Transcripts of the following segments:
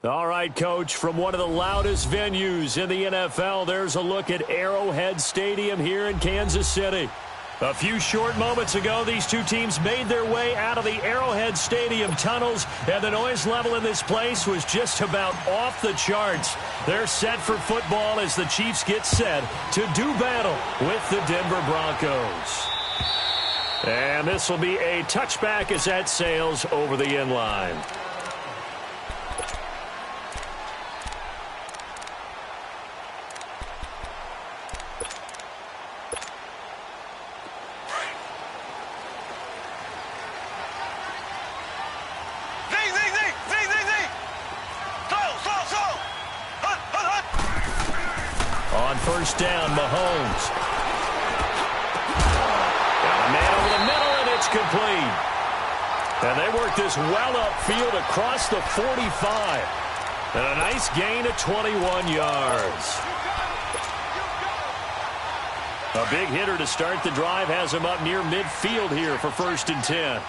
All right, Coach, from one of the loudest venues in the NFL, there's a look at Arrowhead Stadium here in Kansas City. A few short moments ago, these two teams made their way out of the Arrowhead Stadium tunnels, and the noise level in this place was just about off the charts. They're set for football as the Chiefs get set to do battle with the Denver Broncos. And this will be a touchback as that sails over the end line. On first down, Mahomes. Got a man over the middle, and it's complete. And they work this well upfield across the 45. And a nice gain of 21 yards. A big hitter to start the drive has him up near midfield here for 1st and 10.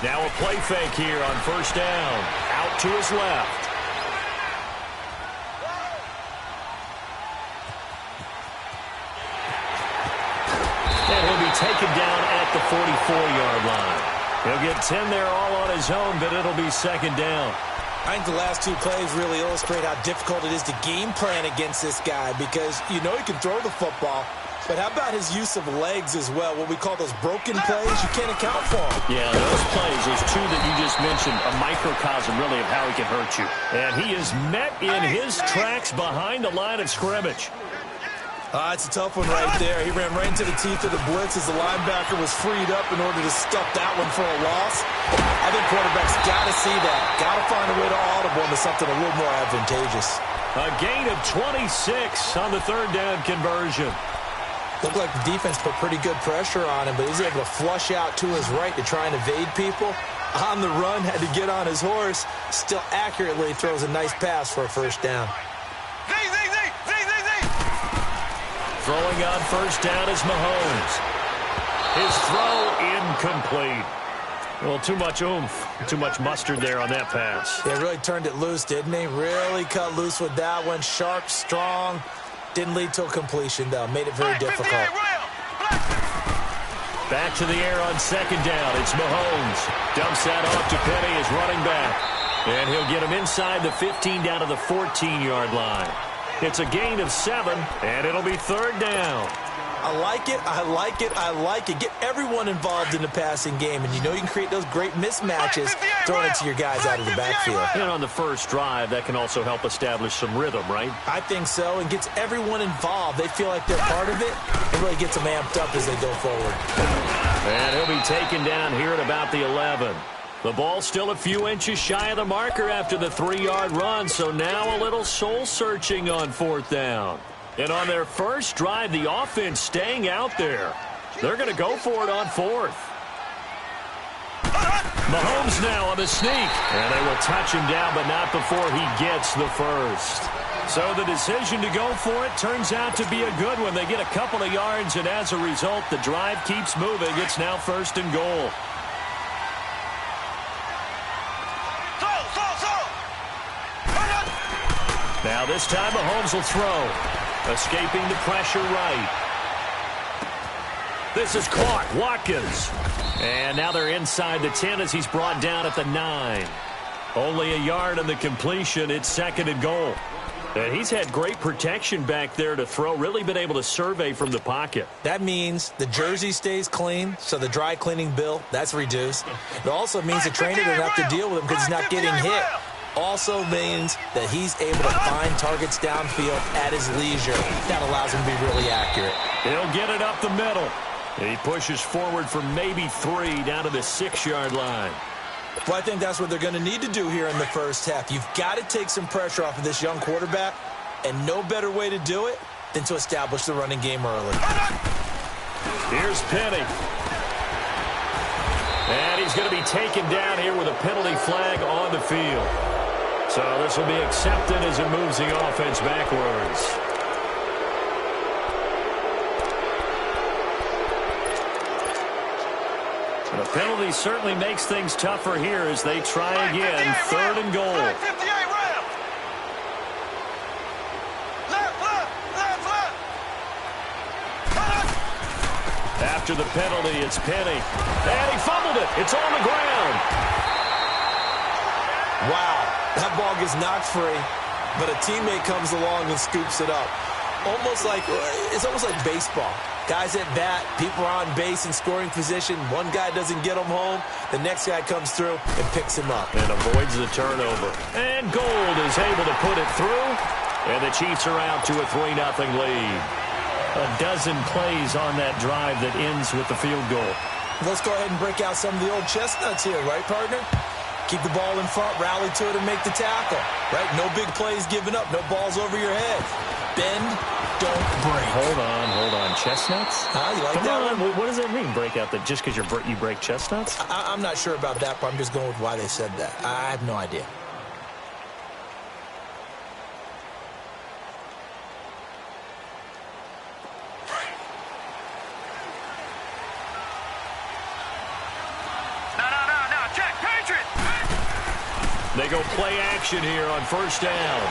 Now a play fake here on first down. Out to his left. And he'll be taken down at the 44-yard line. He'll get 10 there all on his own, but it'll be 2nd down. I think the last two plays really illustrate how difficult it is to game plan against this guy because you know he can throw the football, but how about his use of legs as well? What we call those broken plays, you can't account for them. Yeah, those plays, those two that you just mentioned, a microcosm really of how he can hurt you. And he is met in his tracks behind the line of scrimmage. It's a tough one right there. He ran right into the teeth of the blitz as the linebacker was freed up in order to stuff that one for a loss. I think quarterbacks got to see that. Got to find a way to audible into something a little more advantageous. A gain of 26 on the 3rd down conversion. Looked like the defense put pretty good pressure on him, but he's able to flush out to his right to try and evade people. On the run, had to get on his horse. Still accurately throws a nice pass for a 1st down. Throwing on first down is Mahomes. His throw incomplete. Well, too much oomph, too much mustard there on that pass. Yeah, really turned it loose, didn't he? Really cut loose with that one. Sharp, strong. Didn't lead to a completion, though. Made it very difficult. Back to the air on 2nd down. It's Mahomes. Dumps that off to Penny as running back. And he'll get him inside the 15 down to the 14-yard line. It's a gain of 7, and it'll be 3rd down. I like it, I like it, I like it. Get everyone involved in the passing game, and you know you can create those great mismatches throwing it to your guys out of the backfield. And on the first drive, that can also help establish some rhythm, right? I think so, and gets everyone involved. They feel like they're part of it. It really gets them amped up as they go forward. And he'll be taken down here at about the 11. The ball still a few inches shy of the marker after the 3-yard run, so now a little soul-searching on 4th down. And on their first drive, the offense staying out there. They're going to go for it on 4th. Mahomes now on the sneak. And they will touch him down, but not before he gets the first. So the decision to go for it turns out to be a good one. They get a couple of yards, and as a result, the drive keeps moving. It's now 1st and goal. Now this time Mahomes will throw. Escaping the pressure right. This is caught. Watkins. And now they're inside the 10 as he's brought down at the 9. Only a yard on the completion. It's 2nd and goal. And he's had great protection back there to throw. Really been able to survey from the pocket. That means the jersey stays clean, so the dry cleaning bill, that's reduced. It also means the trainer doesn't have to deal with him because he's not getting hit. Also means that he's able to find targets downfield at his leisure. That allows him to be really accurate. He'll get it up the middle. He pushes forward for maybe 3 down to the 6-yard line. Well, I think that's what they're going to need to do here in the first half. You've got to take some pressure off of this young quarterback, and no better way to do it than to establish the running game early. Here's Penny. And he's going to be taken down here with a penalty flag on the field. So this will be accepted as it moves the offense backwards. The penalty certainly makes things tougher here as they try again. 3rd and goal. After the penalty, it's Penny. And he fumbled it. It's on the ground. Wow, that ball gets knocked free, but a teammate comes along and scoops it up. It's almost like baseball. Guys at bat, people are on base in scoring position. One guy doesn't get him home. The next guy comes through and picks him up. And avoids the turnover. And Gold is able to put it through. And the Chiefs are out to a 3-0 lead. A dozen plays on that drive that ends with the field goal. Let's go ahead and break out some of the old chestnuts here, right, partner? Keep the ball in front, rally to it, and make the tackle, right? No big plays given up, no balls over your head. Bend, don't break. Hold on. Chestnuts? You like that one? What does that mean, break out? That just because you break chestnuts? I'm not sure about that, but I'm just going with why they said that. I have no idea. They go play action here on 1st down.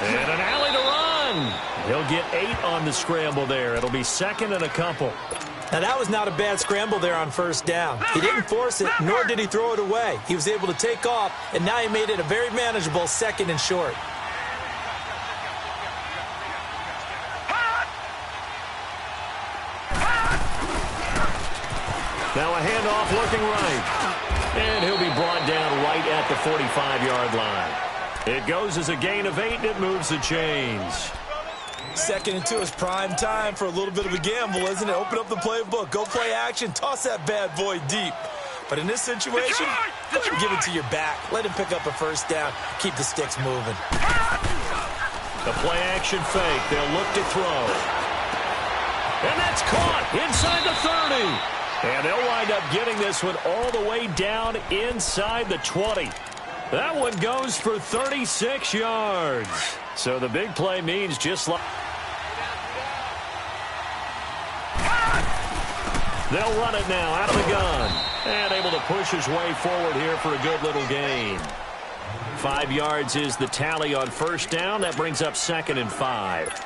And an alley to run. He'll get 8 on the scramble there. It'll be 2nd and a couple. Now, that was not a bad scramble there on 1st down. He didn't force it, nor did he throw it away. He was able to take off, and now he made it a very manageable 2nd and short. Now a handoff looking right. And he'll be brought down right at the 45-yard line. It goes as a gain of 8, and it moves the chains. 2nd and 2 is prime time for a little bit of a gamble, isn't it? Open up the playbook, go play action, toss that bad boy deep. But in this situation, go ahead and give it to your back. Let him pick up a 1st down, keep the sticks moving. The play action fake. They'll look to throw. And that's caught inside the 30. And they'll wind up getting this one all the way down inside the 20. That one goes for 36 yards. So the big play means just like... They'll run it now out of the gun. And able to push his way forward here for a good little gain. 5 yards is the tally on 1st down. That brings up 2nd and 5.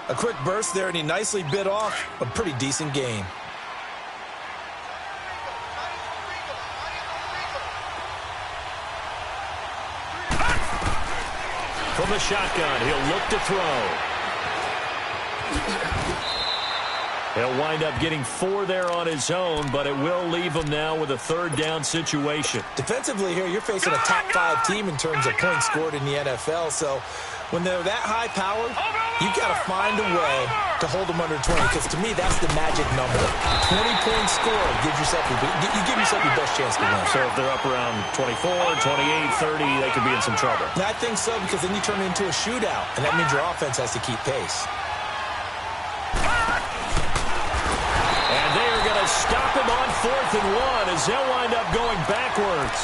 A quick burst there, and he nicely bit off a pretty decent gain. From the shotgun, he'll look to throw. He'll wind up getting 4 there on his own, but it will leave him now with a 3rd down situation. Defensively here, you're facing a top 5 team in terms of points scored in the NFL, so when they're that high-powered, you've got to find a way to hold them under 20, because to me, that's the magic number. 20-point score gives yourself you give yourself your best chance to win. So if they're up around 24, 28, 30, they could be in some trouble. I think so, because then you turn it into a shootout, and that means your offense has to keep pace. And they are going to stop him on 4th and 1 as they'll wind up going backwards.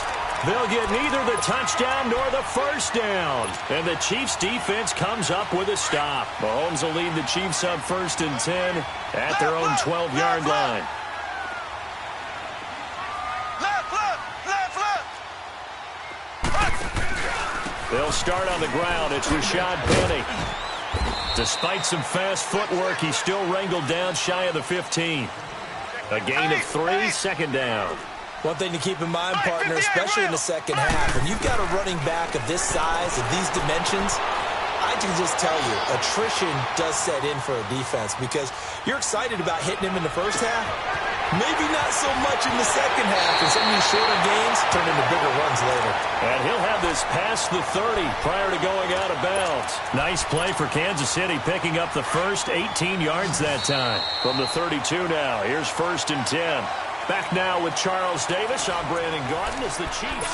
They'll get neither the touchdown nor the 1st down. And the Chiefs defense comes up with a stop. Mahomes will lead the Chiefs up 1st and 10 at their own 12-yard line. They'll start on the ground. It's Rashad Penny. Despite some fast footwork, he's still wrangled down shy of the 15. A gain of 3, 2nd down. One thing to keep in mind, partner, especially in the second half, when you've got a running back of this size, of these dimensions, I can just tell you, attrition does set in for a defense because you're excited about hitting him in the first half. Maybe not so much in the second half, and some of these shorter gains turn into bigger runs later. And he'll have this past the 30 prior to going out of bounds. Nice play for Kansas City, picking up the first 18 yards that time. From the 32 now, here's 1st and 10. Back now with Charles Davis. I'm Brandon Gaudin as the Chiefs.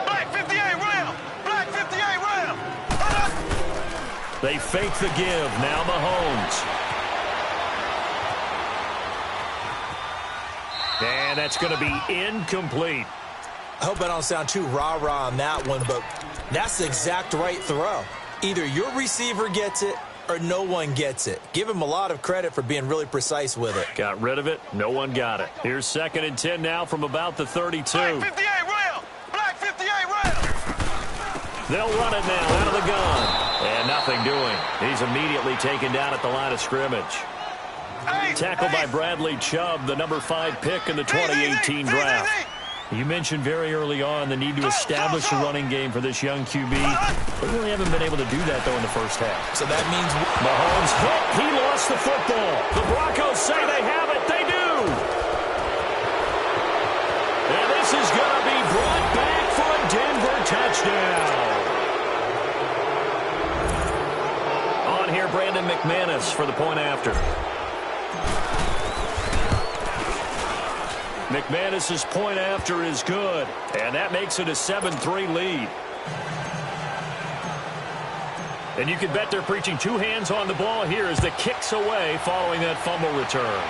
Black 58 round. Black 58 round. They fake the give. Now Mahomes. And that's going to be incomplete. I hope I don't sound too rah-rah on that one, but that's the exact right throw. Either your receiver gets it or no one gets it. Give him a lot of credit for being really precise with it. Got rid of it. No one got it. Here's 2nd and 10 now from about the 32. Black 58 round. Black 58 round. They'll run it now out of the gun. And nothing doing. He's immediately taken down at the line of scrimmage. Tackled by Bradley Chubb, the number 5 pick in the 2018 draft. You mentioned very early on the need to establish a running game for this young QB. They really haven't been able to do that, though, in the first half. So that means Mahomes hit. He lost the football. The Broncos say they have it. They do. And this is going to be brought back for a Denver touchdown. On here, Brandon McManus for the point after. McManus's point after is good, and that makes it a 7-3 lead. And you can bet they're preaching 2 hands on the ball here as the kick's away following that fumble return.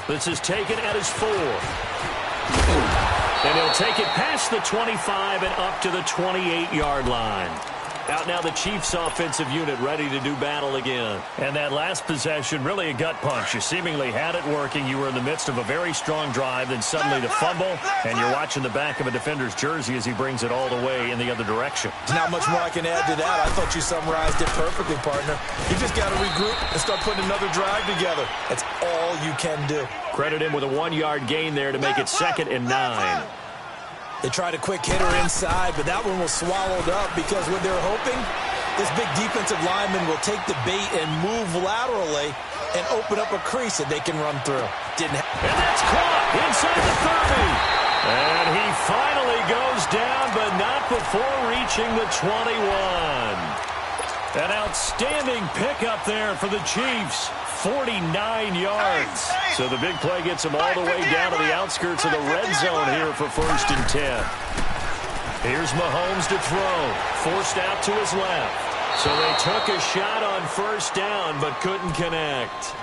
This is taken at his 4. And he'll take it past the 25 and up to the 28-yard line. Out now the Chiefs offensive unit ready to do battle again. And that last possession, really a gut punch. You seemingly had it working. You were in the midst of a very strong drive, then suddenly the fumble, and you're watching the back of a defender's jersey as he brings it all the way in the other direction. There's not much more I can add to that. I thought you summarized it perfectly, partner. You just got to regroup and start putting another drive together. That's all you can do. Credit him with a 1-yard gain there to make it 2nd and 9. They tried a quick hitter inside, but that one was swallowed up because what they're hoping, this big defensive lineman will take the bait and move laterally and open up a crease that they can run through. Didn't happen. And that's caught inside the 30. And he finally goes down, but not before reaching the 21. An outstanding pickup there for the Chiefs. 49 yards. So the big play gets him all the way down to the outskirts of the red zone here for 1st and 10. Here's Mahomes to throw. Forced out to his left. So they took a shot on 1st down but couldn't connect.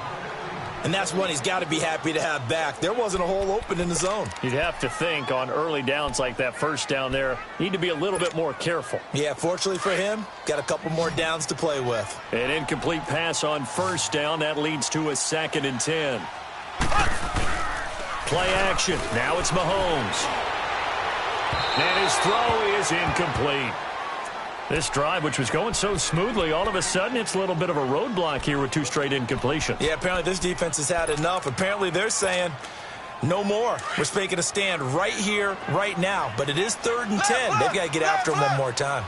And that's one he's got to be happy to have back. There wasn't a hole open in the zone. You'd have to think on early downs like that 1st down there, need to be a little bit more careful. Yeah, fortunately for him, got a couple more downs to play with. An incomplete pass on 1st down. That leads to a 2nd and 10. Play action. Now it's Mahomes. And his throw is incomplete. This drive, which was going so smoothly, all of a sudden it's a little bit of a roadblock here with 2 straight incompletions. Yeah, apparently this defense has had enough. Apparently they're saying no more. We're making a stand right here, right now. But it is 3rd and 10. They've got to get after him one more time.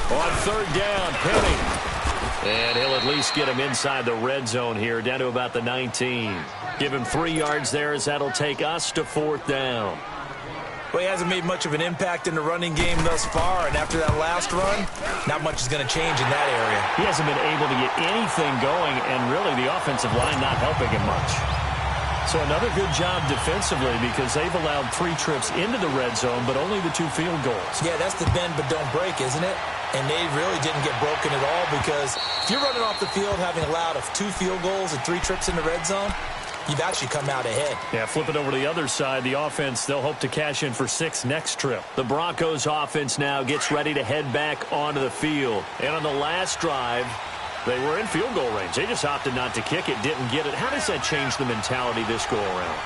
On 3rd down, Penny. And he'll at least get him inside the red zone here, down to about the 19. Give him 3 yards there as that'll take us to 4th down. Well, he hasn't made much of an impact in the running game thus far, and after that last run, not much is going to change in that area. He hasn't been able to get anything going, and really the offensive line not helping him much. So another good job defensively because they've allowed 3 trips into the red zone, but only the 2 field goals. Yeah, that's the bend but don't break, isn't it? And they really didn't get broken at all because if you're running off the field having allowed 2 field goals and 3 trips in the red zone, you've actually come out ahead. Yeah, flip it over to the other side. The offense, they'll hope to cash in for 6 next trip. The Broncos offense now gets ready to head back onto the field. And on the last drive, they were in field goal range. They just opted not to kick it, didn't get it. How does that change the mentality this go around?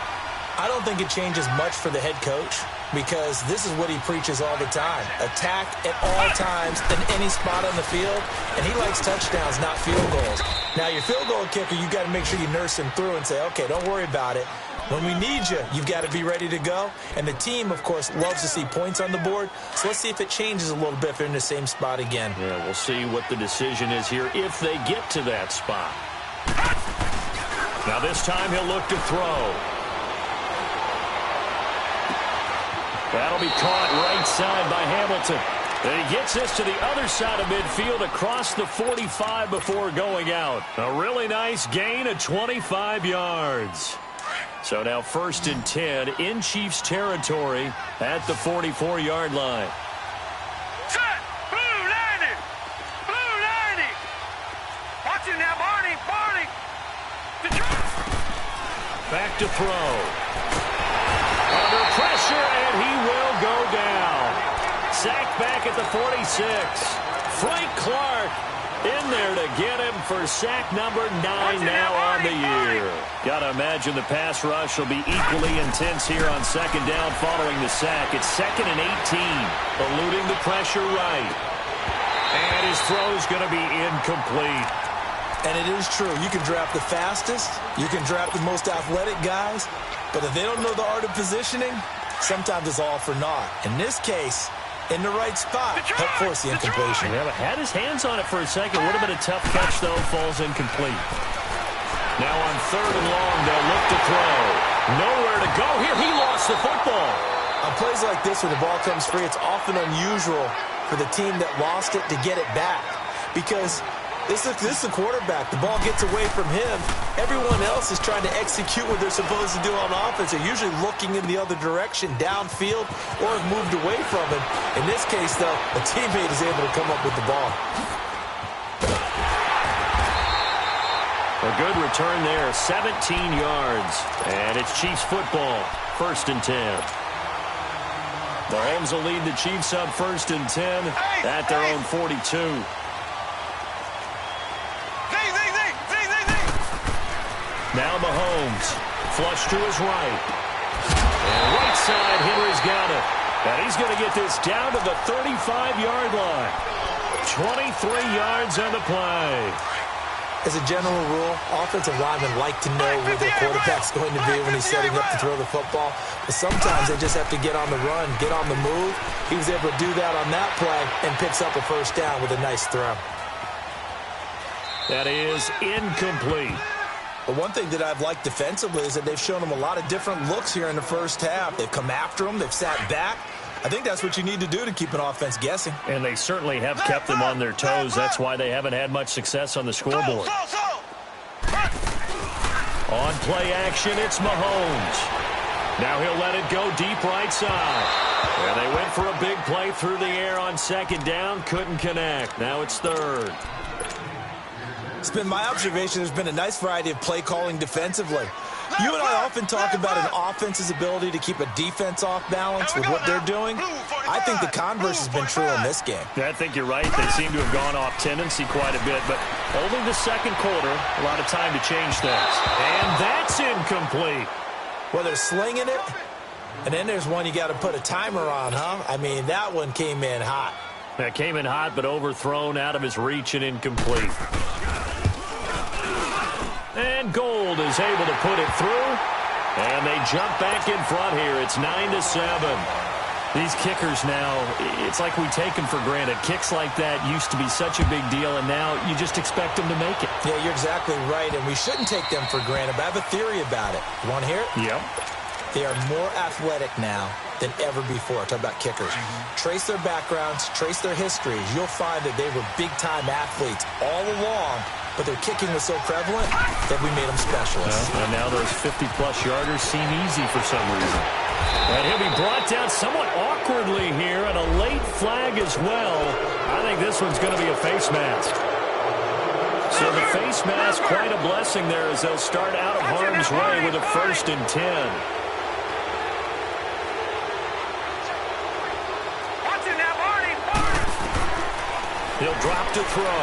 I don't think it changes much for the head coach because this is what he preaches all the time. Attack at all times in any spot on the field, and he likes touchdowns, not field goals. Now, your field goal kicker, you got to make sure you nurse him through and say, okay, don't worry about it. When we need you, you've got to be ready to go. And the team, of course, loves to see points on the board. So let's see if it changes a little bit if they're in the same spot again. Yeah, we'll see what the decision is here if they get to that spot. Now this time he'll look to throw. That'll be caught right side by Hamilton. And he gets this to the other side of midfield across the 45 before going out. A really nice gain of 25 yards. So now 1st and 10 in Chiefs territory at the 44-yard line. Set! Blue 90! Blue 90! Watch it now, Barney! Barney! Back to throw. Under pressure, and he will go down. Sacked back at the 46. Frank Clark in there to get him for sack number 9 now on the year. Got to imagine the pass rush will be equally intense here on second down following the sack. It's 2nd and 18. Eluding the pressure right. And his throw's going to be incomplete. And it is true. You can draft the fastest. You can draft the most athletic guys. But if they don't know the art of positioning, sometimes it's all for naught. In this case, in the right spot, help force the incompletion. Yeah, but had his hands on it for a second. Would have been a tough catch, though. Falls incomplete. Now on 3rd and long, they'll look to throw. Nowhere to go here. He lost the football. On plays like this where the ball comes free, it's often unusual for the team that lost it to get it back. Because this is the quarterback. The ball gets away from him. Everyone else is trying to execute what they're supposed to do on offense. They're usually looking in the other direction, downfield, or have moved away from him. In this case, though, a teammate is able to come up with the ball. A good return there, 17 yards. And it's Chiefs football, 1st and 10. Mahomes will lead the Chiefs up 1st and 10 at their own 42. Now Mahomes, flush to his right. And right side, Henry's got it. And he's going to get this down to the 35-yard line. 23 yards on the play. As a general rule, offensive linemen like to know where their quarterback's going to be when he's setting up to throw the football. But sometimes they just have to get on the run, get on the move. He was able to do that on that play and picks up a 1st down with a nice throw. That is incomplete. But one thing that I've liked defensively is that they've shown him a lot of different looks here in the 1st half. They've come after him. They've sat back. I think that's what you need to do to keep an offense guessing. And they certainly have kept them on their toes. That's why they haven't had much success on the scoreboard. On play action, it's Mahomes. Now he'll let it go deep right side. And they went for a big play through the air on 2nd down. Couldn't connect. Now it's 3rd. It's been my observation there's been a nice variety of play calling defensively. You and I often talk about an offense's ability to keep a defense off balance with what they're doing. I think the converse has been true in this game. I think you're right. They seem to have gone off tendency quite a bit, but only the 2nd quarter, a lot of time to change things. And that's incomplete. Well, they're slinging it, and then there's one you got to put a timer on, huh? I mean, that one came in hot. That came in hot, but overthrown out of his reach and incomplete. And Gold is able to put it through. And they jump back in front here. It's 9-7. These kickers now, it's like we take them for granted. Kicks like that used to be such a big deal, and now you just expect them to make it. Yeah, you're exactly right, and we shouldn't take them for granted. But I have a theory about it. You want to hear it? Yep. They are more athletic now than ever before. Talk about kickers. Trace their backgrounds, trace their histories. You'll find that they were big-time athletes all along, but their kicking was so prevalent that we made them specialists. And now those 50-plus yarders seem easy for some reason. And he'll be brought down somewhat awkwardly here, and a late flag as well. I think this one's going to be a face mask. So the face mask, quite a blessing there as they'll start out of harm's way with a 1st and 10. He'll drop to throw.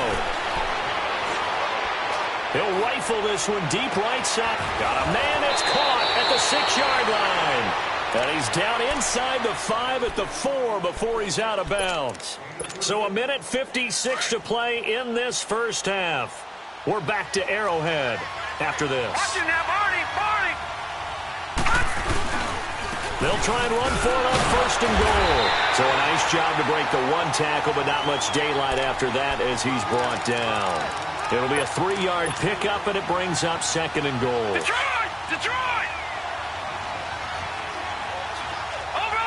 He'll rifle this one deep right side. Got a man that's caught at the 6-yard line. And he's down inside the 5 at the 4 before he's out of bounds. So 1:56 to play in this 1st half. We're back to Arrowhead after this. They'll try and run for it on 1st and goal. So a nice job to break the 1 tackle, but not much daylight after that as he's brought down. It'll be a 3-yard pickup, and it brings up 2nd and goal. Detroit! Detroit! Over!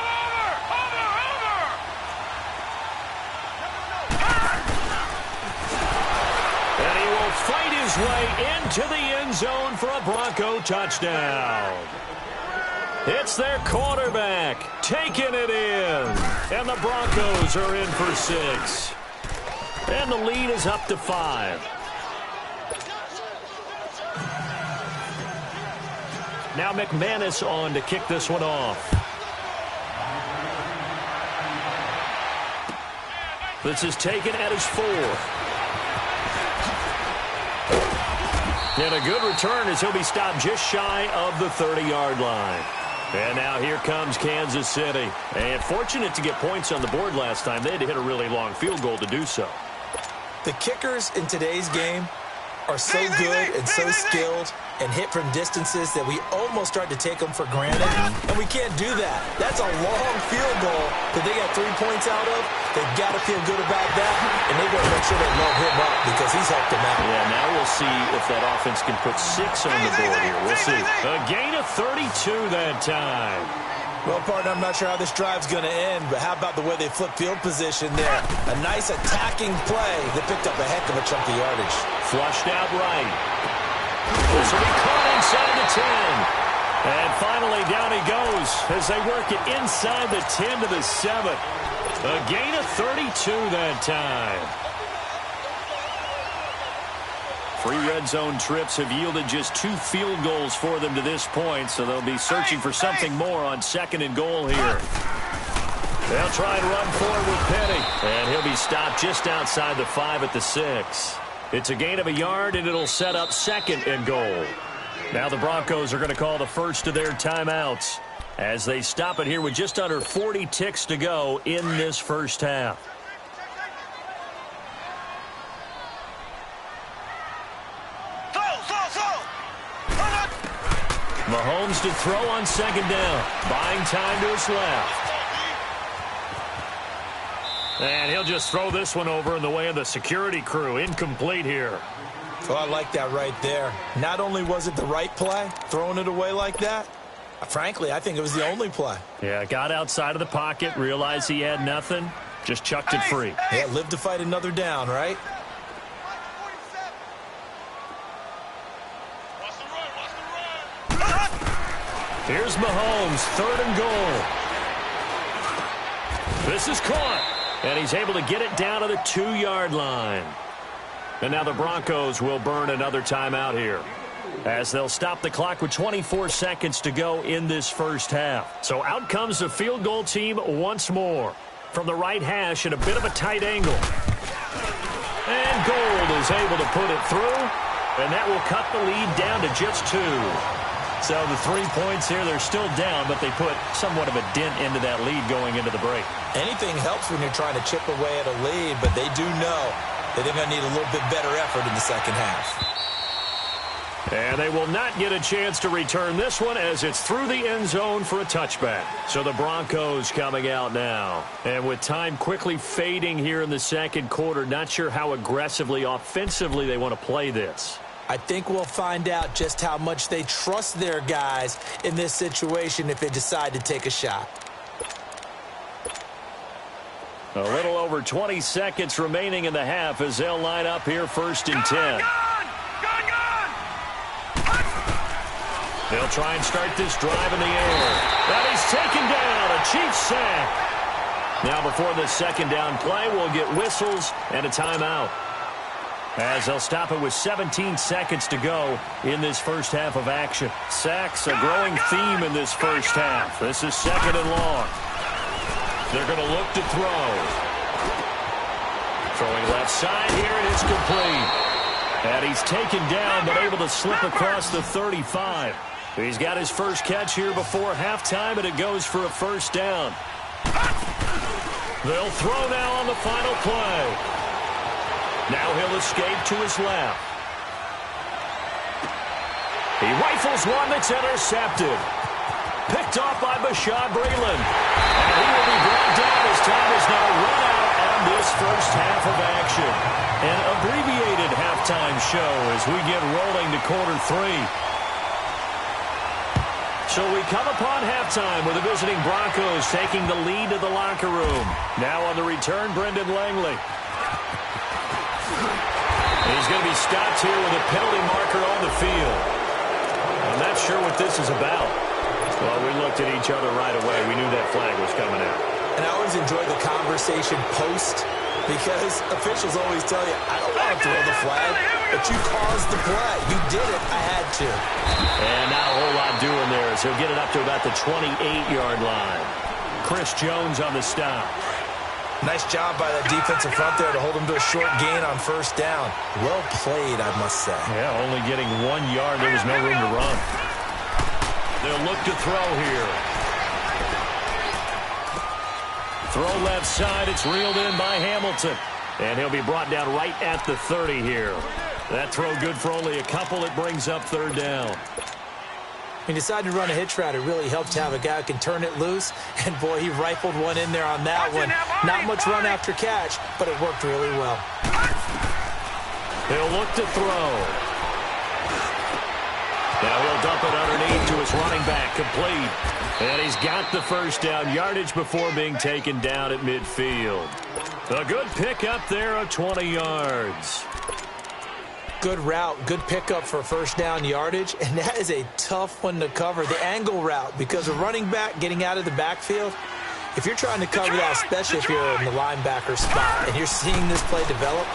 And he will fight his way into the end zone for a Bronco touchdown. It's their quarterback taking it in. And the Broncos are in for 6. And the lead is up to 5. Now McManus on to kick this one off. This is taken at his 4. And a good return as he'll be stopped just shy of the 30-yard line. And now here comes Kansas City. And fortunate to get points on the board last time. They had to hit a really long field goal to do so. The kickers in today's game are so good and so skilled and hit from distances that we almost start to take them for granted, and we can't do that. That's a long field goal that they got 3 points out of. They've got to feel good about that, and they've got to make sure they load him up because he's helped them out. Yeah, now we'll see if that offense can put 6 on the board here. We'll see. A gain of 32 that time. Well, partner, I'm not sure how this drive's going to end, but how about the way they flip field position there? A nice attacking play that picked up a heck of a chunk of yardage. Flushed out right. This will be caught inside the 10. And finally, down he goes as they work it inside the 10 to the 7. A gain of 32 that time. 3 red zone trips have yielded just 2 field goals for them to this point, so they'll be searching for something more on 2nd and goal here. They'll try and run forward with Petty, and he'll be stopped just outside the 5 at the 6. It's a gain of a yard, and it'll set up 2nd and goal. Now the Broncos are going to call the first of their timeouts as they stop it here with just under 40 ticks to go in this first half. Mahomes to throw on 2nd down, buying time to his left. And he'll just throw this one over in the way of the security crew. Incomplete here. Oh, I like that right there. Not only was it the right play, throwing it away like that, frankly, I think it was the only play. Yeah, got outside of the pocket, realized he had nothing, just chucked it free. Yeah, live to fight another down, right? Here's Mahomes, 3rd and goal. This is caught, and he's able to get it down to the 2-yard line. And now the Broncos will burn another timeout here as they'll stop the clock with 24 seconds to go in this first half. So out comes the field goal team once more. From the right hash at a bit of a tight angle. And Gold is able to put it through, and that will cut the lead down to just 2. So the 3 points here, they're still down, but they put somewhat of a dent into that lead going into the break. Anything helps when you're trying to chip away at a lead, but they do know that they're going to need a little bit better effort in the second half. And they will not get a chance to return this one as it's through the end zone for a touchback. So the Broncos coming out now. And with time quickly fading here in the second quarter, not sure how aggressively, offensively they want to play this. I think we'll find out just how much they trust their guys in this situation if they decide to take a shot. A little over 20 seconds remaining in the half as they'll line up here 1st and 10. They'll try and start this drive in the air. And he's taken down, a Chiefs sack. Now before the 2nd down play, we'll get whistles and a timeout, as they'll stop it with 17 seconds to go in this first half of action. Sacks, a growing theme in this first half. This is 2nd and long. They're going to look to throw. Throwing left side here, and it's complete. And he's taken down, but able to slip across the 35. He's got his first catch here before halftime, and it goes for a 1st down. They'll throw now on the final play. Now he'll escape to his left. He rifles one that's intercepted. Picked off by Bashaud Breeland. And he will be brought down as time is now run out on this first half of action. An abbreviated halftime show as we get rolling to quarter 3. So we come upon halftime with the visiting Broncos taking the lead to the locker room. Now on the return, Brendan Langley. He's going to be stopped here with a penalty marker on the field. I'm not sure what this is about. Well, we looked at each other right away. We knew that flag was coming out. And I always enjoy the conversation post because officials always tell you, I don't want to throw the flag, but you caused the play. You did it. I had to. And not a whole lot doing there, so he'll get it up to about the 28-yard line. Chris Jones on the stop. Nice job by that defensive front there to hold him to a short gain on first down. Well played, I must say. Yeah, only getting 1 yard. There was no room to run. They'll look to throw here. Throw left side. It's reeled in by Hamilton. And he'll be brought down right at the 30 here. That throw good for only a couple. It brings up third down. He decided to run a hitch route. It really helped to have a guy who can turn it loose. And, boy, he rifled one in there on that one. Not much run after catch, but it worked really well. He'll look to throw. Now he'll dump it underneath to his running back, complete. And he's got the first down yardage before being taken down at midfield. A good pickup there of 20 yards. Good route, good pickup for first down yardage, and that is a tough one to cover. The angle route, because a running back getting out of the backfield, if you're trying to cover that, especially if you're in the linebacker spot and you're seeing this play develop,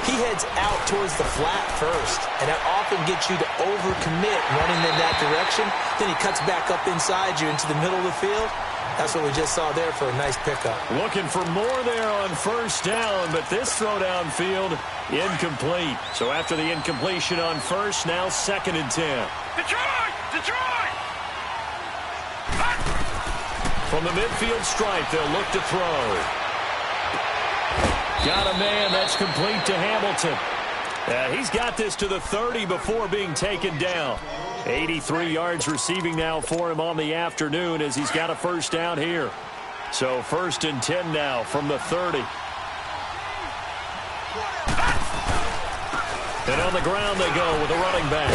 he heads out towards the flat first, and that often gets you to overcommit running in that direction. Then he cuts back up inside you into the middle of the field. That's what we just saw there for a nice pickup. Looking for more there on first down, but this throw downfield, incomplete. So after the incompletion on first, now 2nd and 10. Detroit! Detroit! From the midfield stripe, they'll look to throw. Got a man. That's complete to Hamilton. He's got this to the 30 before being taken down. 83 yards receiving now for him on the afternoon as he's got a first down here. So 1st and 10 now from the 30. And on the ground they go with a running back.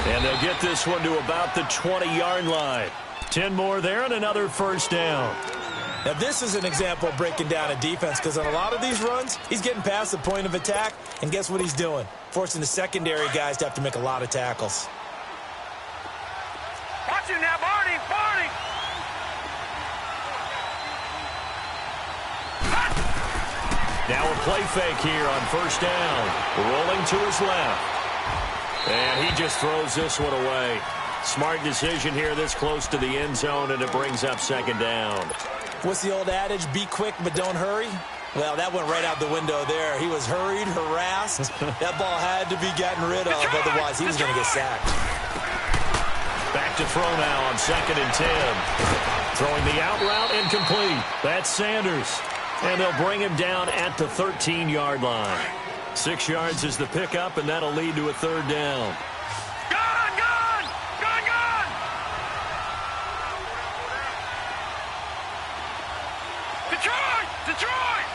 And they'll get this one to about the 20-yard line. 10 more there and another first down. Now, this is an example of breaking down a defense because on a lot of these runs, he's getting past the point of attack, and guess what he's doing? Forcing the secondary guys to have to make a lot of tackles. Watch him now, Barney! Barney! Now a play fake here on first down. Rolling to his left. And he just throws this one away. Smart decision here this close to the end zone, and it brings up 2nd down. What's the old adage? Be quick, but don't hurry. Well, that went right out the window there. He was hurried, harassed. That ball had to be gotten rid of, otherwise he was going to get sacked. Back to throw now on 2nd and 10. Throwing the out route, incomplete. That's Sanders. And they'll bring him down at the 13-yard line. 6 yards is the pickup, and that'll lead to a third down. Detroit! Detroit!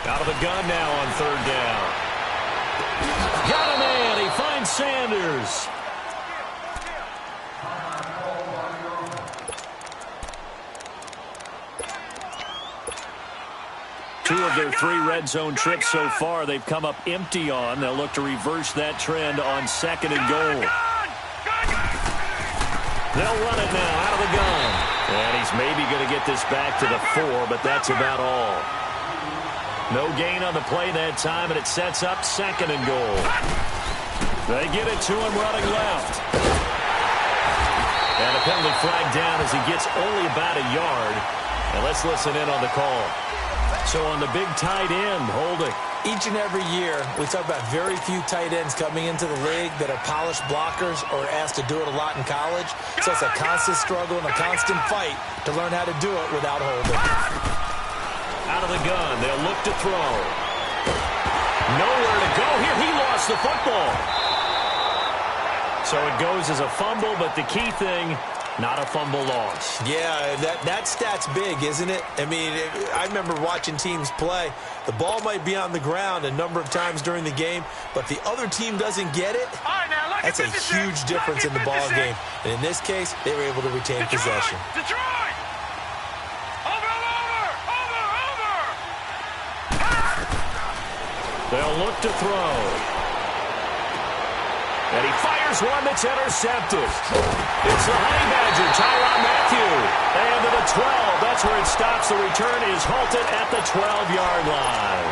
Out of the gun now on third down. Got a man. He finds Sanders. Two of their 3 red zone trips so far they've come up empty on. They'll look to reverse that trend on 2nd and goal. They'll run it now out of the gun. And he's maybe going to get this back to the 4, but that's about all. No gain on the play that time, and it sets up 2nd and goal. They get it to him running left. And a penalty flag down as he gets only about a yard. And let's listen in on the call. So on the big tight end, holding. Each and every year, we talk about very few tight ends coming into the league that are polished blockers or asked to do it a lot in college. So it's a constant struggle and a constant fight to learn how to do it without holding. Out of the gun, they'll look to throw. Nowhere to go here. He lost the football. So it goes as a fumble, but the key thing, not a fumble loss. Yeah, that stat's big, isn't it? I mean, I remember watching teams play. The ball might be on the ground a number of times during the game, but the other team doesn't get it. That's a huge difference in the ball game. And in this case, they were able to retain possession. Detroit! Over! They'll look to throw. And he fires one that's intercepted. It's the Honey Badger, Tyrann Mathieu. And to the 12, that's that's where it stops. The return is halted at the 12-yard line.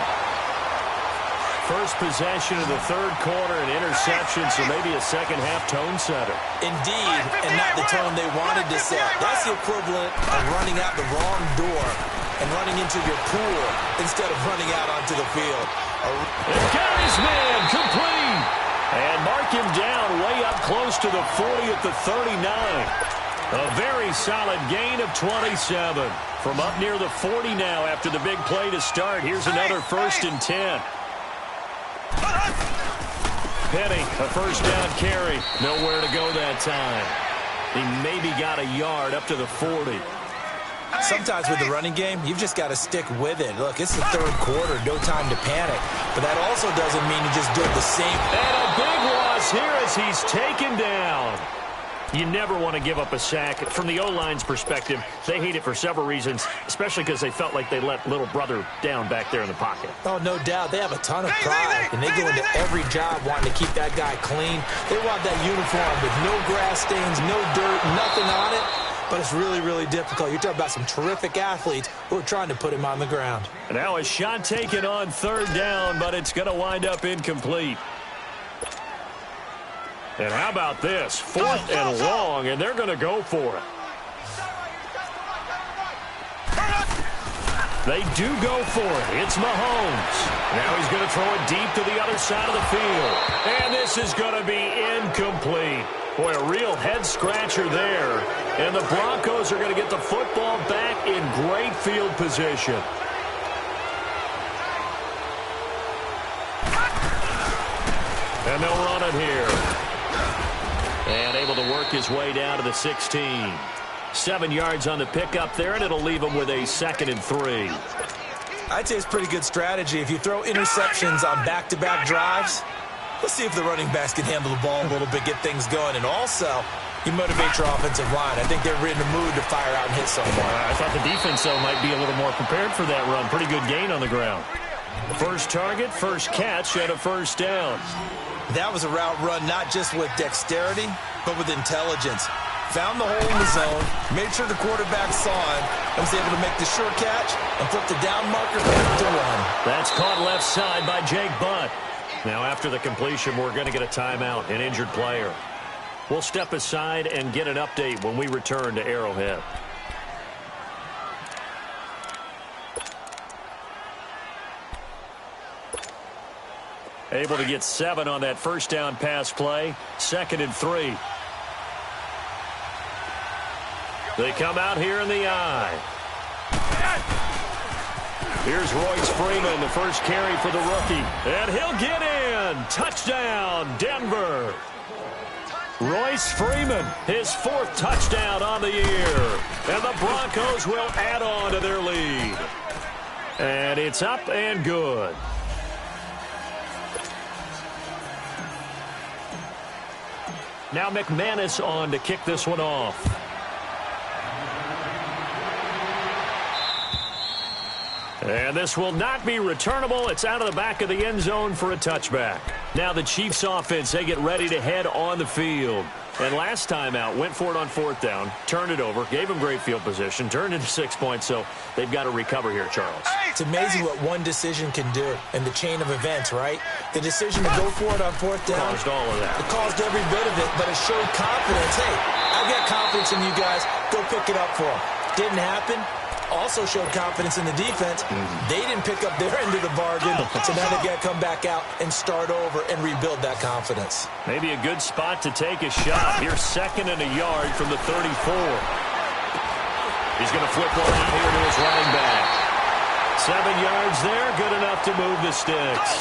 First possession of the third quarter, an interception, so maybe a second-half tone setter. Indeed, and not the tone they wanted to set. That's the equivalent of running out the wrong door and running into your pool instead of running out onto the field. And got his man complete. And mark him down way up close to the 40 at the 39. A very solid gain of 27. From up near the 40 now after the big play to start. Here's another 1st and 10. Penny, a first down carry. Nowhere to go that time. He maybe got a yard up to the 40. Sometimes with the running game, you've just got to stick with it. Look, it's the third quarter, no time to panic. But that also doesn't mean you just do the same. And a big loss here as he's taken down. You never want to give up a sack. From the O-line's perspective, they hate it for several reasons, especially because they felt like they let little brother down back there in the pocket. Oh, no doubt. They have a ton of pride, and they go into every job wanting to keep that guy clean. They want that uniform with no grass stains, no dirt, nothing on it. But it's really, really difficult. You're talking about some terrific athletes who are trying to put him on the ground. And now a shot taken on third down, but it's going to wind up incomplete. And how about this? 4th and long, and they're going to go for it. They do go for it. It's Mahomes. Now he's going to throw it deep to the other side of the field. And this is going to be incomplete. Boy, a real head-scratcher there. And the Broncos are going to get the football back in great field position. And they'll run it here. And able to work his way down to the 16. 7 yards on the pickup there, and it'll leave him with a 2nd and 3. I'd say it's pretty good strategy. If you throw interceptions on back-to-back drives, let's see if the running backs can handle the ball a little bit, get things going. And also, you motivate your offensive line. I think they're in the mood to fire out and hit someone. I thought the defense, though, might be a little more prepared for that run. Pretty good gain on the ground. First target, first catch, and a first down. That was a route run not just with dexterity, but with intelligence. Found the hole in the zone, made sure the quarterback saw him, and was able to make the short catch and flip the down marker back to run. That's caught left side by Jake Butt. Now after the completion, we're going to get a timeout, an injured player. We'll step aside and get an update when we return to Arrowhead. Able to get 7 on that first down pass play. 2nd and 3. They come out here in the eye. Here's Royce Freeman, the first carry for the rookie. And he'll get in. Touchdown, Denver. Royce Freeman, his 4th touchdown on the year. And the Broncos will add on to their lead. And it's up and good. Now McManus on to kick this one off. And this will not be returnable. It's out of the back of the end zone for a touchback. Now the Chiefs offense, they get ready to head on the field. And last time out, went for it on 4th down, turned it over, gave them great field position, turned into 6 points, so they've got to recover here, Charles. It's amazing what one decision can do in the chain of events, right? The decision to go for it on 4th down. Caused all of that. It caused every bit of it, but it showed confidence. Hey, I've got confidence in you guys. Go pick it up for them. Didn't happen. Also showed confidence in the defense. They didn't pick up their end of the bargain, so now they've got to come back out and start over and rebuild that confidence. Maybe a good spot to take a shot. Here's 2nd and a yard from the 34. He's going to flip one out here to his running back. 7 yards there, good enough to move the sticks.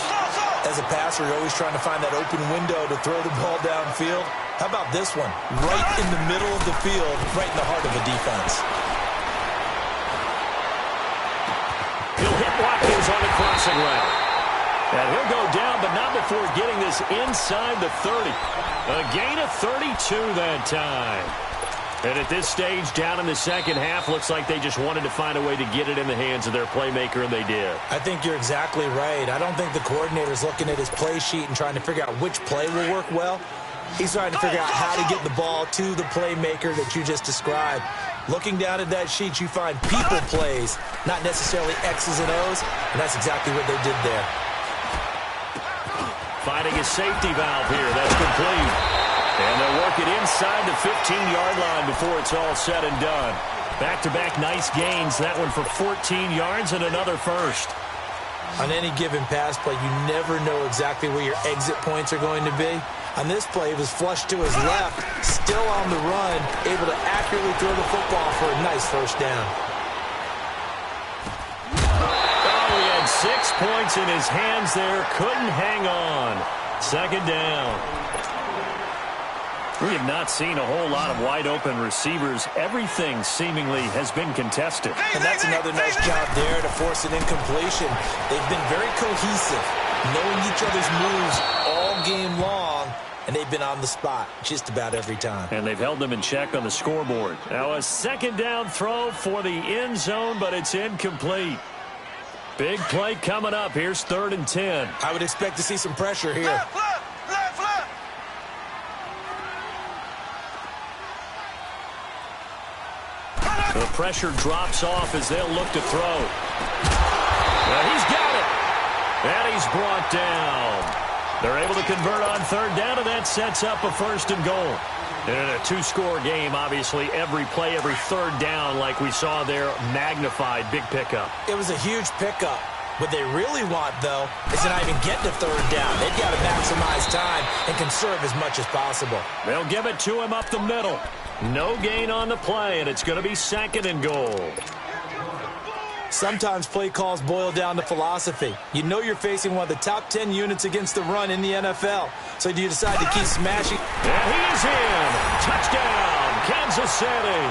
As a passer, you're always trying to find that open window to throw the ball downfield. How about this one? Right in the middle of the field, right in the heart of the defense. He'll hit Watkins on the crossing route. And he'll go down, but not before getting this inside the 30. A gain of 32 that time. And at this stage, down in the second half, looks like they just wanted to find a way to get it in the hands of their playmaker, and they did. I think you're exactly right. I don't think the coordinator's looking at his play sheet and trying to figure out which play will work well. He's trying to figure out how to get the ball to the playmaker that you just described. Looking down at that sheet, you find people plays, not necessarily X's and O's, and that's exactly what they did there. Finding a safety valve here. That's complete. And they'll work it inside the 15-yard line before it's all said and done. Back-to-back nice gains. That one for 14 yards and another first. On any given pass play, you never know exactly where your exit points are going to be. On this play, it was flushed to his left, still on the run, able to accurately throw the football for a nice first down. Oh, he had 6 points in his hands there. Couldn't hang on. Second down. We have not seen a whole lot of wide-open receivers. Everything seemingly has been contested. And that's another nice job there to force an incompletion. They've been very cohesive, knowing each other's moves all game long, and they've been on the spot just about every time. And they've held them in check on the scoreboard. Now a second down throw for the end zone, but it's incomplete. Big play coming up. Here's 3rd and 10. I would expect to see some pressure here. Left. The pressure drops off as they'll look to throw. Well, he's got it. And he's brought down. They're able to convert on 3rd down, and that sets up a 1st and goal. And in a 2-score game, obviously, every play, every 3rd down, like we saw there, magnified. Big pickup. It was a huge pickup. What they really want, though, is to not even get to 3rd down. They've got to maximize time and conserve as much as possible. They'll give it to him up the middle. No gain on the play, and it's going to be 2nd and goal. Sometimes play calls boil down to philosophy. You know you're facing one of the top 10 units against the run in the NFL. So do you decide to keep smashing? And he is in. Touchdown, Kansas City.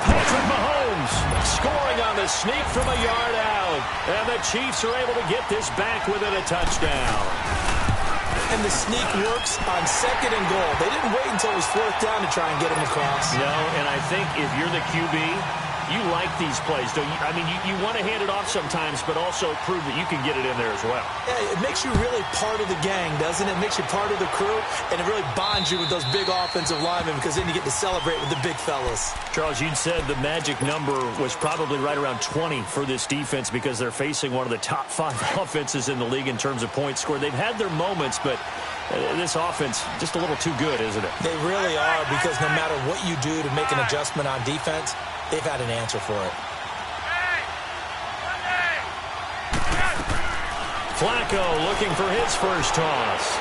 Patrick Mahomes scoring on the sneak from a yard out. And the Chiefs are able to get this back within a touchdown. And the sneak works on 2nd and goal. They didn't wait until it was 4th down to try and get him across. No, and I think if you're the QB, you like these plays, don't you? I mean, you want to hand it off sometimes, but also prove that you can get it in there as well. Yeah, it makes you really part of the gang, doesn't it? It makes you part of the crew, and it really bonds you with those big offensive linemen because then you get to celebrate with the big fellas. Charles, you'd said the magic number was probably right around 20 for this defense because they're facing one of the top 5 offenses in the league in terms of points scored. They've had their moments, but this offense just a little too good, isn't it? They really are, because no matter what you do to make an adjustment on defense, they've had an answer for it. Flacco looking for his first toss.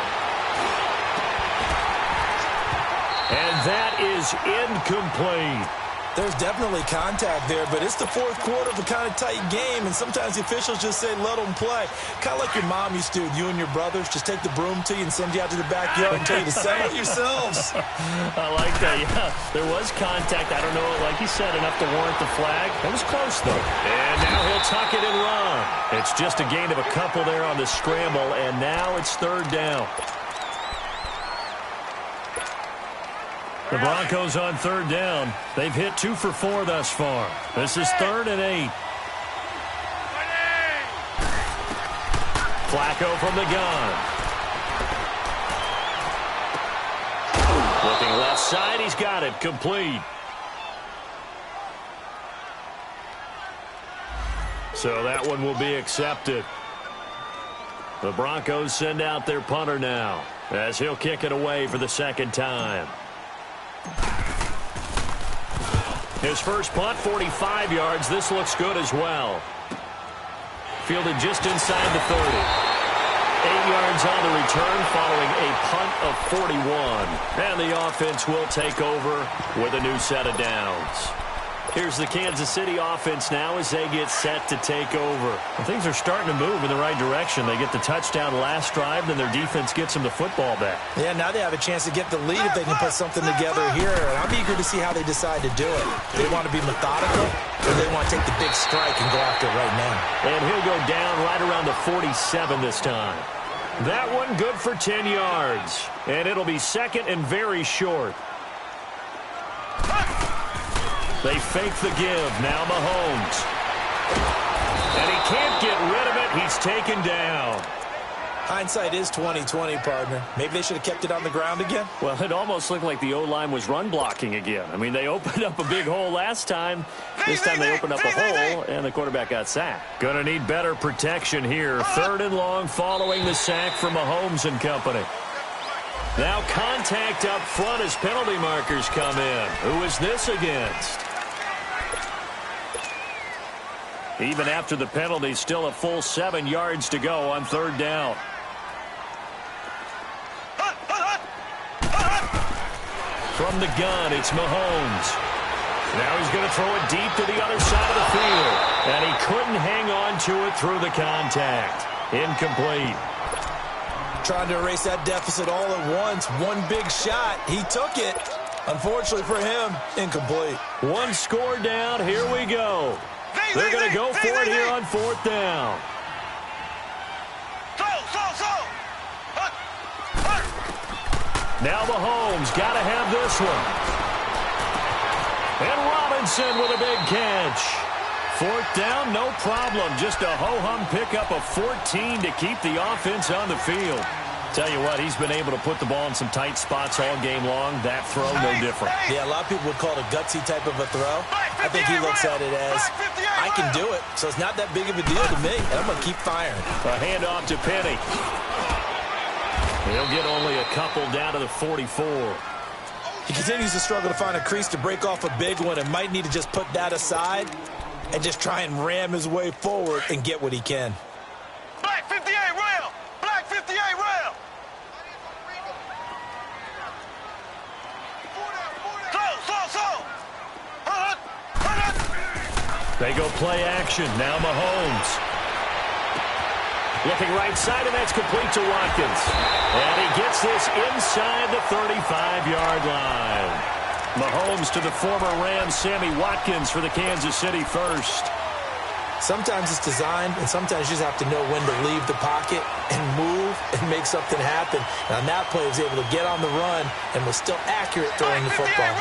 And that is incomplete. There's definitely contact there, but it's the 4th quarter of a kind of tight game, and sometimes the officials just say, let them play. Kind of like your mom used to with you and your brothers. Just take the broom to you and send you out to the backyard and tell you to settle it yourselves. I like that, yeah. There was contact. I don't know, like you said, enough to warrant the flag. It was close, though. And now he'll tuck it and run. It's just a gain of a couple there on the scramble, and now it's 3rd down. The Broncos on 3rd down. They've hit 2 for 4 thus far. This is 3rd and 8. Flacco from the gun. Looking left side, he's got it. Complete. So that one will be accepted. The Broncos send out their punter now as he'll kick it away for the 2nd time. His first punt, 45 yards. This looks good as well. Fielded just inside the 30. 8 yards on the return following a punt of 41. And the offense will take over with a new set of downs. Here's the Kansas City offense now as they get set to take over. Well, things are starting to move in the right direction. They get the touchdown last drive, then their defense gets them the football back. Yeah, now they have a chance to get the lead if they can put something together here. And I'm eager to see how they decide to do it. Do they want to be methodical, or do they want to take the big strike and go after it right now? And he'll go down right around the 47 this time. That one good for 10 yards. And it'll be 2nd and very short. They fake the give. Now Mahomes. And he can't get rid of it. He's taken down. Hindsight is 20/20, partner. Maybe they should have kept it on the ground again. Well, it almost looked like the O-line was run blocking again. I mean, they opened up a big hole last time. This time they opened up a hole, and the quarterback got sacked. Going to need better protection here. 3rd and long following the sack from Mahomes and company. Now contact up front as penalty markers come in. Who is this against? Even after the penalty, still a full 7 yards to go on 3rd down. From the gun, it's Mahomes. Now he's going to throw it deep to the other side of the field. And he couldn't hang on to it through the contact. Incomplete. Trying to erase that deficit all at once. One big shot. He took it. Unfortunately for him, incomplete. One score down. Here we go. They're going to go for it here on 4th down. Now Mahomes got to have this one. And Robinson with a big catch. 4th down, no problem. Just a ho-hum pickup of 14 to keep the offense on the field. Tell you what, he's been able to put the ball in some tight spots all game long. That throw, no different. Yeah, a lot of people would call it a gutsy type of a throw. I think he looks at it as, I can do it, so it's not that big of a deal to me, and I'm going to keep firing. A handoff to Penny. He'll get only a couple down to the 44. He continues to struggle to find a crease to break off a big one and might need to just put that aside and just try and ram his way forward and get what he can. Black 58 rail! Black 58 rail! They go play action. Now Mahomes. Looking right side, and that's complete to Watkins. And he gets this inside the 35-yard line. Mahomes to the former Rams, Sammy Watkins for the Kansas City first. Sometimes it's designed, and sometimes you just have to know when to leave the pocket and move and make something happen. And on that play, he was able to get on the run and was still accurate throwing the football.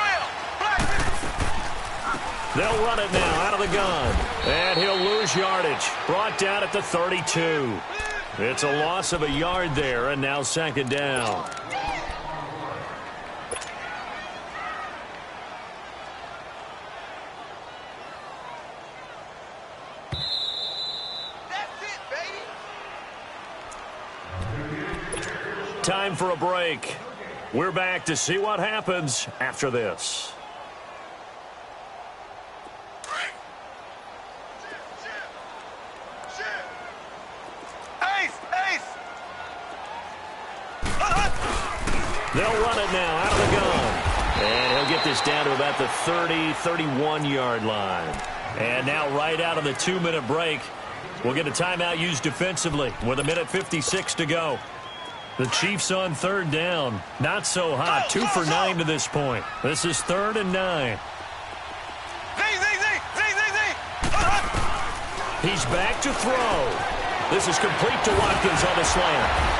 They'll run it now out of the gun. And he'll lose yardage. Brought down at the 32. It's a loss of a yard there, and now 2nd down. Time for a break. We're back to see what happens after this. They'll run it now out of the gun. And he'll get this down to about the 30, 31-yard line. And now right out of the 2-minute break, we'll get a timeout used defensively with 1:56 to go. The Chiefs on 3rd down. Not so hot. 2 for 9 to this point. This is 3rd and 9. He's back to throw. This is complete to Watkins on the slant.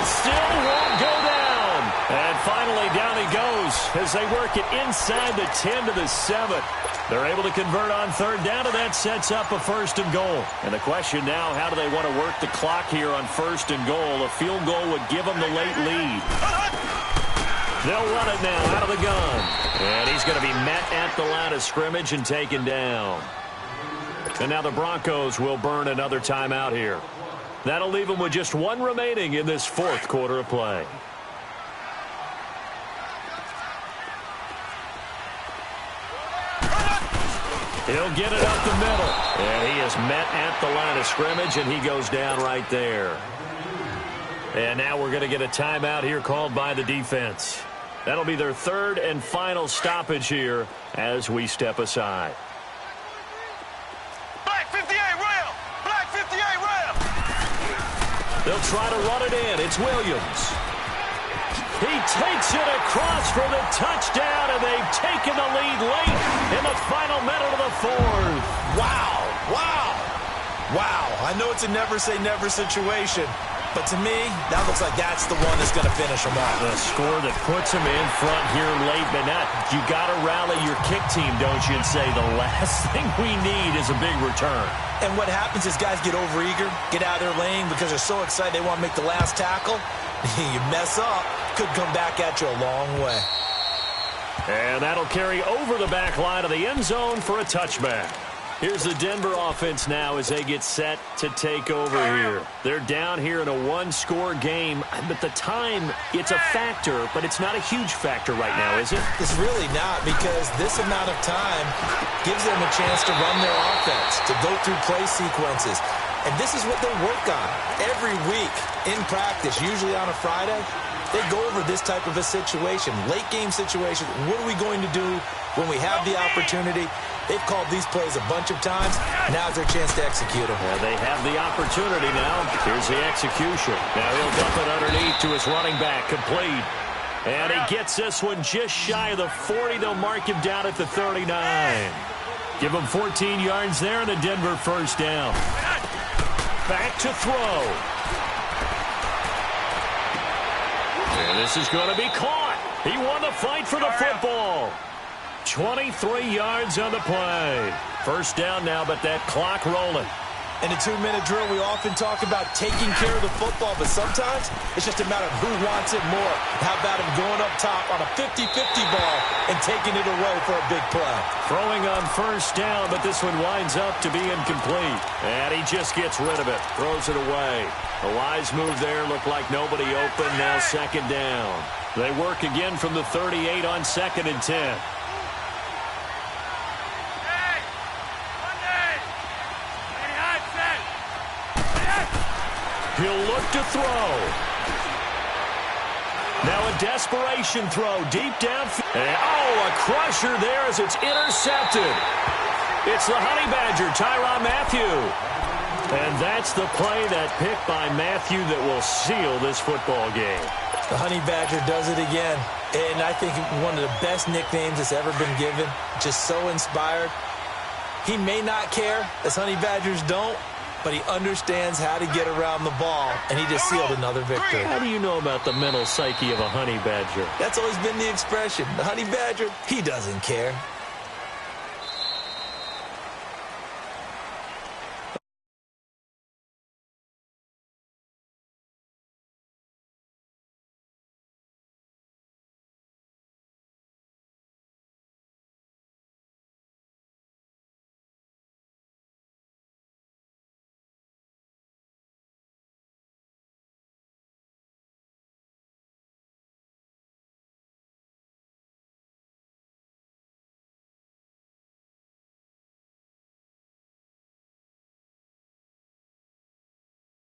Still won't go down. And finally down he goes as they work it inside the 10 to the 7. They're able to convert on 3rd down, and that sets up a 1st and goal. And the question now, how do they want to work the clock here on 1st and goal? A field goal would give them the late lead. They'll run it now out of the gun. And he's going to be met at the line of scrimmage and taken down. And now the Broncos will burn another timeout here. That'll leave them with just 1 remaining in this 4th quarter of play. He'll get it up the middle. And he is met at the line of scrimmage, and he goes down right there. And now we're going to get a timeout here called by the defense. That'll be their 3rd and final stoppage here as we step aside. Black 58 rail! Black 58 rail! They'll try to run it in. It's Williams. He takes it across for the touchdown, and they've taken the lead late in the final minute of the 4th. Wow. Wow. Wow. I know it's a never say never situation, But to me, that looks like that's the one that's going to finish them off. The score that puts them in front here late, but not. You got to rally your kick team, don't you, and say the last thing we need is a big return. And what happens is guys get overeager, get out of their lane because they're so excited they want to make the last tackle. You mess up, could come back at you a long way. And that'll carry over the back line of the end zone for a touchback. Here's the Denver offense now as they get set to take over here. They're down here in a one-score game, but the time, it's a factor, but it's not a huge factor right now, is it? It's really not, because this amount of time gives them a chance to run their offense, to go through play sequences. And this is what they work on every week in practice, usually on a Friday. They go over this type of a situation, late-game situation. What are we going to do when we have the opportunity? They've called these plays a bunch of times. Now's their chance to execute them. Yeah, they have the opportunity now. Here's the execution. Now he'll dump it underneath to his running back. Complete. And he gets this one just shy of the 40. They'll mark him down at the 39. Give him 14 yards there and a Denver first down. Back to throw. And this is going to be caught. He won the fight for the football. 23 yards on the play. First down now, but that clock rolling. In a 2-minute drill, we often talk about taking care of the football, but sometimes it's just a matter of who wants it more. How about him going up top on a 50-50 ball and taking it away for a big play? Throwing on first down, but this one winds up to be incomplete. And he just gets rid of it, throws it away. A wise move there, looked like nobody open, now second down. They work again from the 38 on 2nd and 10. He'll look to throw. Now a desperation throw deep downfield. Oh, a crusher there as it's intercepted. It's the Honey Badger, Tyrann Mathieu. And that's the play, that pick by Mathieu, that will seal this football game. The Honey Badger does it again. And I think one of the best nicknames that's ever been given. Just so inspired. He may not care, as Honey Badgers don't, but he understands how to get around the ball, and he just sealed another victory. How do you know about the mental psyche of a Honey Badger? That's always been the expression. The Honey Badger, he doesn't care.